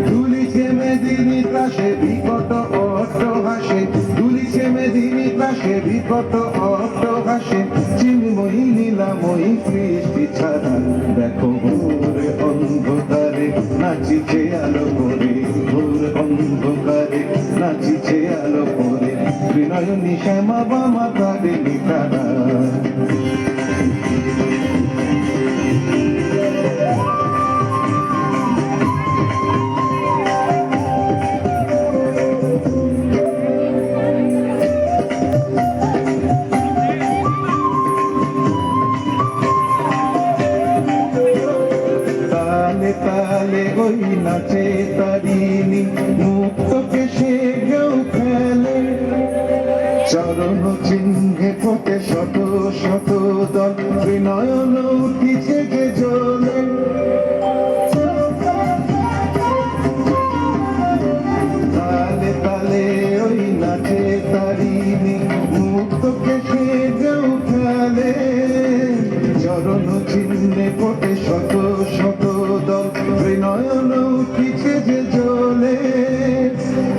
দুলিছে মেদিনী ত্রাসে বিকট অট্টহাসে, দুলিছে মেদিনী ত্রাসে বিকট অট্টহাসে, চিন্ময়ী নীলাময়ী সৃষ্টি ছাড়া দেখো ঘোর অন্ধকারে নাচিছে আলো করে, ঘোর অন্ধকারে নাচিছে আলো করে, ত্রিনয়নী শ্যামা বামা তারিণী তারা। তালে তালে ওই নাচে তারিণী, মুক্ত কেশে ঢেউ খেলে, চরণ চিহ্নে ফোটে শত শত দল, ত্রিনয়ন উঠিছে যে জ্বলে। তালে তালে ওই নাচে তারিণী, মুক্ত কেশে ঢেউ খেলে, চরণ চিহ্নে ফোটে শত শত দল, ত্রিনয়ন উঠিছে যে জ্বলে।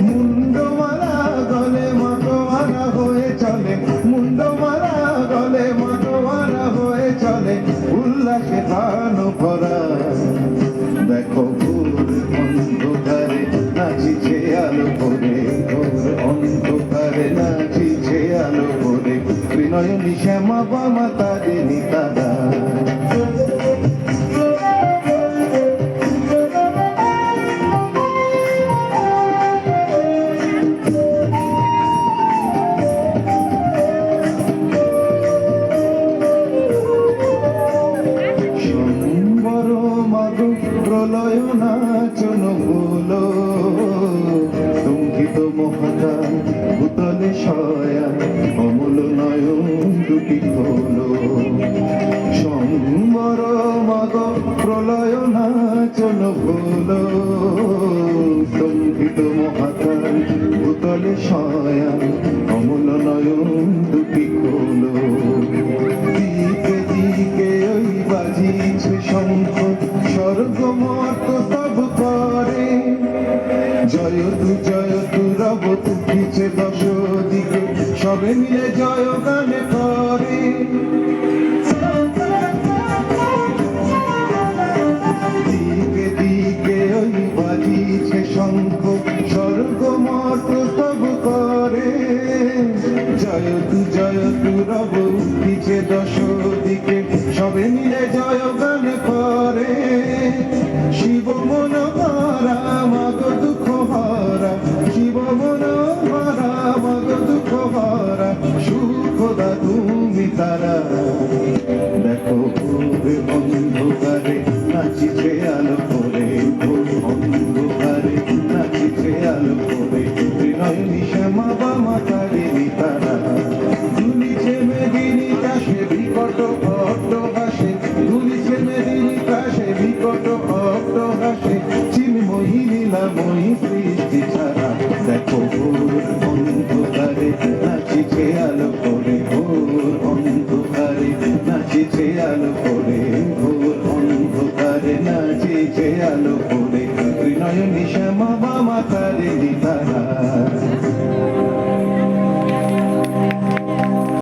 মুন্ডমালা গলে মাতোয়ারা হয়ে চলে, মুন্ডমালা গলে মাতোয়ারা হয়ে চলে, উল্লাসে প্রাণ ভরা দেখো ঘোর অন্ধকারে নাচিছে আলো করে, ঘোর অন্ধকারে নাচিছে আলো করে, ত্রিনয়নী শ্যামা বামা তারিণী তারা। প্রলয় নাচন হলো লঙ্ঘিত মহাকাল ভূতলে শয়া, অমল নয়ন দুটি হলো। সম্বর মগ প্রলয় নাচন হলো লঙ্ঘিত মহাকাল ভূতলে শয়া, অমল নয়ন দুটি হলো। দিকে দিকে ওই বাজিছে শঙ্খ, স্বর্গ মর্ত সব করে, জয় তু রব উঠিছে দশ দিকে, সবে মিলে জয় গানে করে। দিকে দিকে ওই বাজিছে শঙ্খ, স্বর্গ মর্ত সব করে, জয় তু রব উঠিছে দশ দিকে, সবে মিলে জয় গান করে। শিব মন হারা মাগ দুঃখ হারা, শিব মন হারা মাগ দুঃখ হারা, সুখদা তুমি তারা দেখো ঘোর অন্ধকারে নাচিছে আলো করে, ঘোর অন্ধকারে নাচিছে আলো করে, ত্রিনয়নী শ্যামা বামা তারিণী তারা। দুলিছে মেদিনী ত্রাসে বিকট অট্টহাসে, দুলিছে মেদিনী ত্রাসে বিকট অট্টহাসে, চিন্ময়ী নীলাময়ী সৃষ্টি ছাড়া দেখো ঘোর অন্ধকারে নাচিছে আলো করে, ঘোর অন্ধকারে নাচিছে আলো করে, ঘোর অন্ধকারে নাচিছে আলো করে, ত্রিনয়নী শ্যামা বামা তারিণী তারা।